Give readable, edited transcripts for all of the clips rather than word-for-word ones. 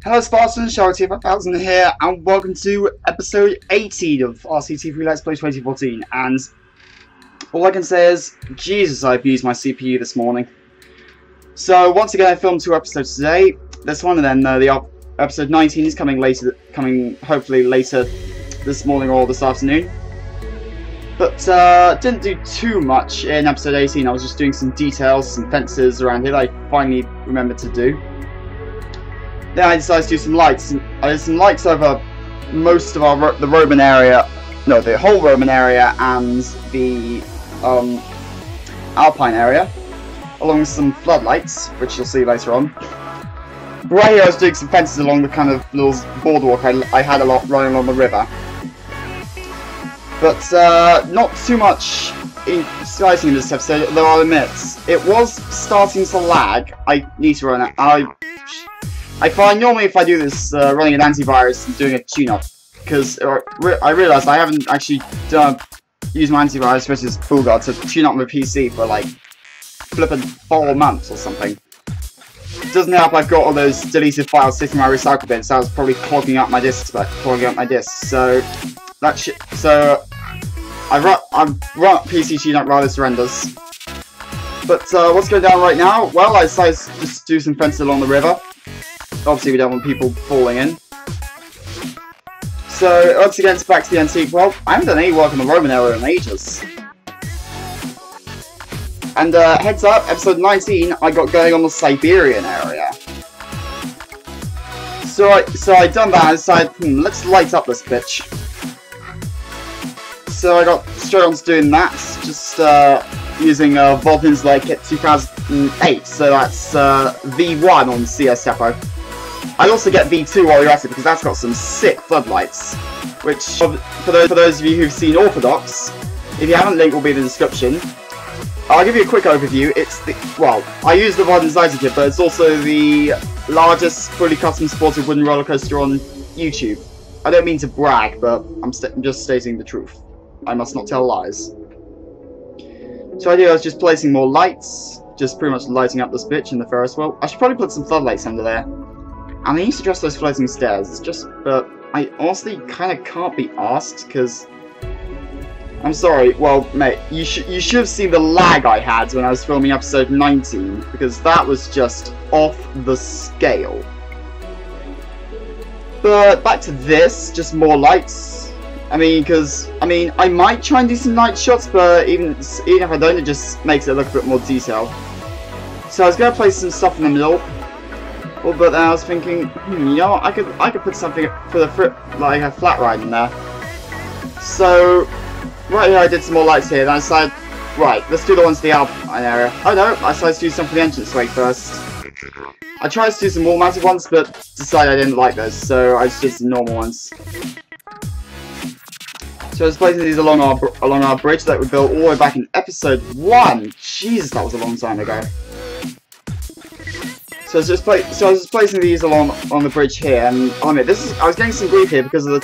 Hello Spartans, RCT3 here, and welcome to episode 18 of RCT3 Let's Play 2014. And all I can say is, Jesus, I've used my CPU this morning. So once again, I filmed 2 episodes today. This one, and then the episode 19 is coming hopefully later this morning or this afternoon. But didn't do too much in episode 18. I was just doing some details, some fences around here that I finally remembered to do. Then I decided to do some lights. I did some lights over most of the Roman area, no, the whole Roman area and the Alpine area, along with some floodlights, which you'll see later on. But right here I was doing some fences along the kind of little boardwalk I had a lot running along the river. But not too much exciting in this episode, though I'll admit, it was starting to lag. I need to run it. I find normally if I do this running an antivirus and doing a tune-up, because I realised I haven't actually used my antivirus, which is Fullguard, to tune up my PC for like flipping 4 months or something. It doesn't help I've got all those deleted files sitting in my recycle bin, so I was probably clogging up my disks. So I run PC tune-up rather surrenders. But what's going down right now? Well, I decided to just do some fences along the river. Obviously, we don't want people falling in. So, once again, it's back to the antique. Well, I haven't done any work on the Roman area in ages. And heads up, episode 19, I got going on the Siberian area. So I done that and I decided, let's light up this bitch. So I got straight on to doing that, just using Volpin's like Kit 2008, so that's V1 on CS Depot. I'd also get V2 while you're at it, because that's got some sick floodlights, which, for those of you who've seen Orthodox, if you haven't, link will be in the description. I'll give you a quick overview. I use the Kamikaze kit, but it's also the largest fully custom supported wooden roller coaster on YouTube. I don't mean to brag, but I'm just stating the truth. I must not tell lies. So I was just placing more lights, just pretty much lighting up this bitch in the Ferris wheel. I should probably put some floodlights under there. And I need to address those floating stairs. It's just, but I honestly kind of can't be asked, because I'm sorry. Well, mate, you should have seen the lag I had when I was filming episode 19, because that was just off the scale. But back to this, just more lights. I might try and do some night shots, but even if I don't, it just makes it look a bit more detailed. So I was gonna place some stuff in the middle. Well, but then I was thinking, you know what, I could put something for the like a flat ride in there. So right here I did some more lights here, and I decided, right, let's do the ones to the Alpine area. Oh no, I decided to do some for the entranceway first. I tried to do some wall-mounted ones, but decided I didn't like those, so I just did some normal ones. So I was placing these along our bridge that we built all the way back in episode 1. Jesus, that was a long time ago. So I was just placing these on the bridge here, and I was getting some grief here because of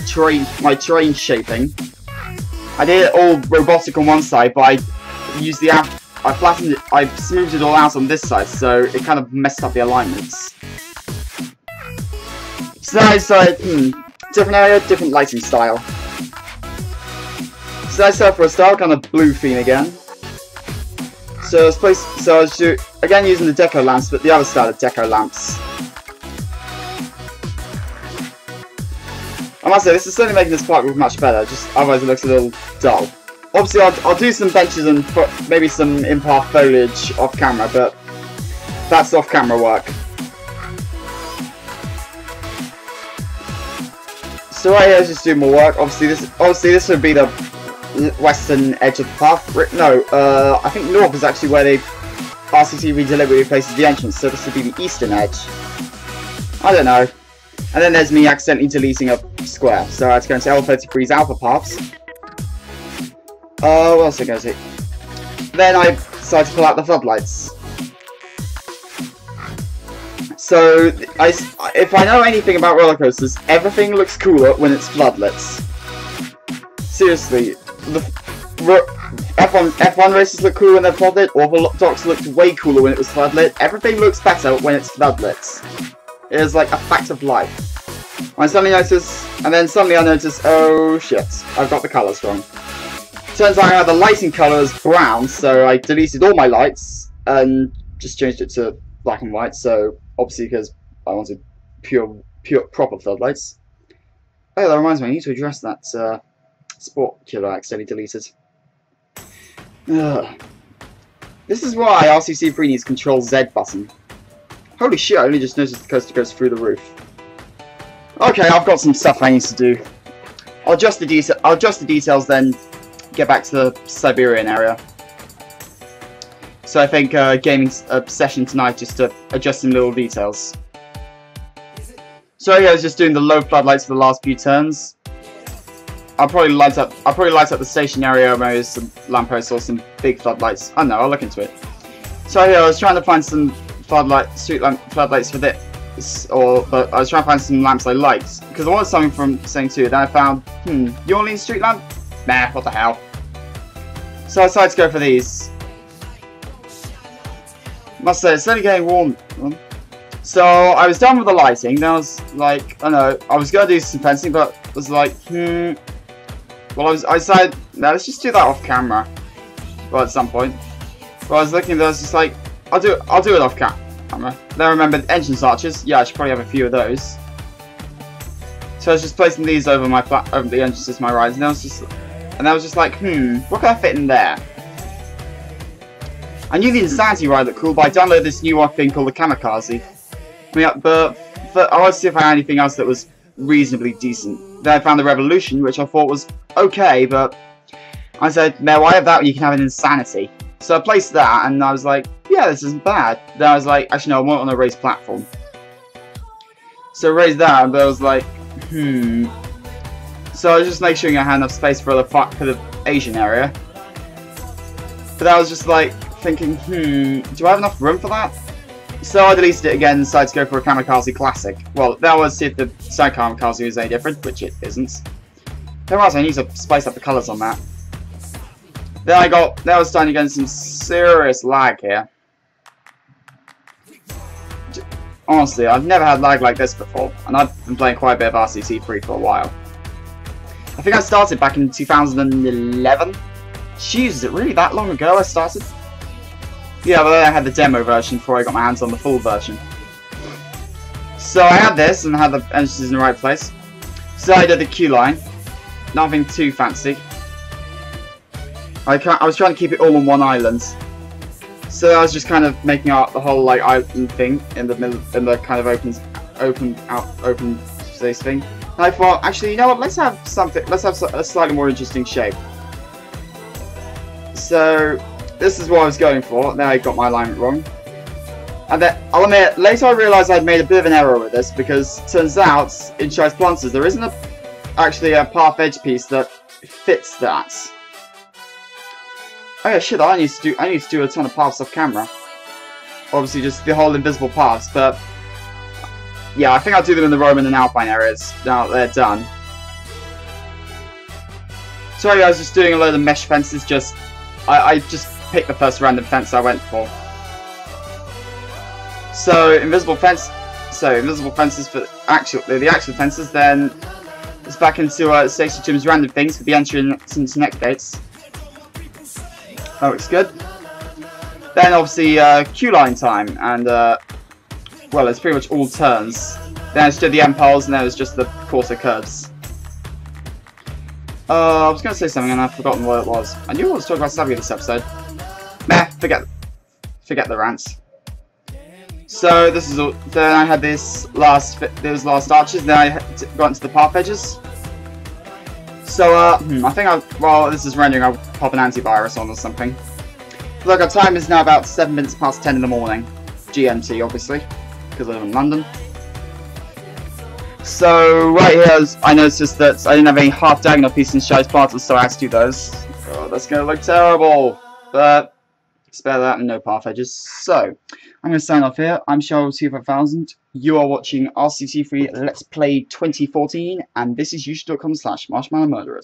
my terrain shaping. I did it all robotic on one side, but I used I smoothed it all out on this side, so it kind of messed up the alignments. So then I decided, different area, different lighting style. So I set for a style, kind of blue theme again. So I was again using the deco lamps, but the other style of deco lamps. I must say, this is certainly making this part look much better, just otherwise it looks a little dull. Obviously I'll do some benches and maybe some impar foliage off camera, but that's off camera work. So right here I was just doing more work. Obviously this would be the western edge of the path. No, I think north is actually where RCT3 deliberately places the entrance, so this would be the eastern edge. I don't know. And then there's me accidentally deleting a square, so I had to go into L33's alpha paths. What else did I go to? Then I decided to pull out the floodlights. So, if I know anything about roller coasters, everything looks cooler when it's floodlights. Seriously, the F1 races look cool when they're floodlit, Orthodox looked way cooler when it was floodlit. Everything looks better when it's floodlit. It is like a fact of life. I suddenly notice, and then suddenly I notice, oh shit, I've got the colours wrong. Turns out I had the lighting colour as brown, so I deleted all my lights and just changed it to black and white. So obviously because I wanted pure proper floodlights. Oh, that reminds me, I need to address that sport killer I accidentally deleted. Ugh. This is why RCT3 needs Control Z button. Holy shit, I only just noticed the coaster goes through the roof. Okay, I've got some stuff I need to do. I'll adjust the details, then get back to the Siberian area. So I think gaming session tonight just to adjust some little details. So yeah, I was just doing the low floodlights for the last few turns. I'll probably light up the station area, maybe some lampposts or some big floodlights. I don't know, I'll look into it. So yeah, I was trying to find some street floodlights for this, but I was trying to find some lamps I liked because I wanted something from Sing 2. Then I found, New Orleans street lamp? Nah, what the hell. So I decided to go for these. Must say, it's only getting warm. So I was done with the lighting. Then I was like, I don't know, I was gonna do some fencing, but was like, well, I decided, no, let's just do that off camera. Well, at some point. But I was looking, there, I was just like, I'll do it off camera. Then I remembered entrance arches. Yeah, I should probably have a few of those. So I was just placing these over the entrances to my rides, and I was just like, what can I fit in there? I knew the Insanity ride looked cool, but I downloaded this new thing called the Kamikaze. But I wanted to see if I had anything else that was reasonably decent. Then I found the Revolution, which I thought was okay, but I said, no, I have that, you can have an Insanity. So I placed that, and I was like, yeah, this isn't bad. Then I was like, actually no, I want it on a raised platform. So I raised that, but I was like, So I was just making sure I had enough space for the Asian area. But I was just like, thinking, do I have enough room for that? So I deleted it again and decided to go for a Kamikaze Classic. Well, that was see if the side Kamikaze was any different, which it isn't. There was, I need to spice up the colours on that. Then I was starting to get some serious lag here. Honestly, I've never had lag like this before, and I've been playing quite a bit of RCT3 for a while. I think I started back in 2011. Jeez, is it really that long ago I started? Yeah, but then I had the demo version before I got my hands on the full version. So I had this and had the entrances in the right place. So I did the queue line. Nothing too fancy. I was trying to keep it all on one island. So I was just kind of making out the whole like island thing in the middle, in the kind of open space thing. And I thought, actually, you know what? Let's have a slightly more interesting shape. So this is what I was going for. Now I got my alignment wrong. And then, I'll admit, later I realised I'd made a bit of an error with this, because turns out, in Shi's Planters, there isn't actually a path edge piece that fits that. Oh yeah, shit, I need to do a ton of paths off camera. Obviously just the whole invisible paths, but yeah, I think I'll do them in the Roman and Alpine areas now that they're done. Sorry, I was just doing a load of mesh fences, I just picked the first random fence I went for. So invisible fences for the actual fences. Then it's back into Station Jim's random things for the entrance into next gates. That looks good. Then obviously queue line time, and well, it's pretty much all turns. Then it's just the end poles, and then it's just the quarter curves. I was going to say something and I've forgotten what it was. I knew I was talking about Savvy this episode. Meh, forget the rants. So this is all. Then I had those last arches. Then I got into the path edges. So I think while this is rendering, I'll pop an antivirus on or something. Look, our time is now about 7 minutes past 10 in the morning, GMT obviously, because I live in London. So right here, I noticed that I didn't have any half diagonal pieces in Shi's Planters, so I had to do those. Oh, that's going to look terrible, but spare that and no path edges. So I'm going to sign off here. I'm Cheryl25,000. You are watching RCT3 Let's Play 2014, and this is youtube.com/marshmallowmurderers.